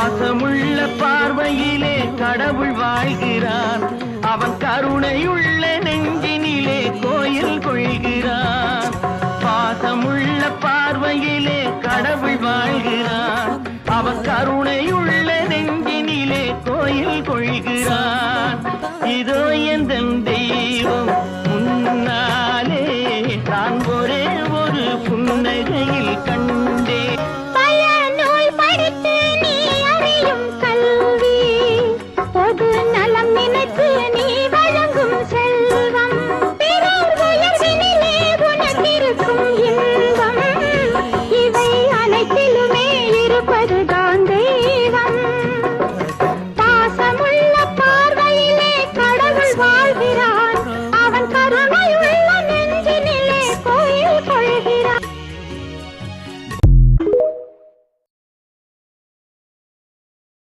பாசமுள்ள பார்வையிலே கடவுள் வாழ்கிறான். அவன் கருணையுள்ள நெஞ்சினிலே கோயில் கொள்கிறான். பாசமுள்ள பார்வையிலே கடவுள் வாழ்கிறான். அவன் கருணையுள்ள நெஞ்சினிலே கோயில் கொள்கிறான். இதோ எந்தன்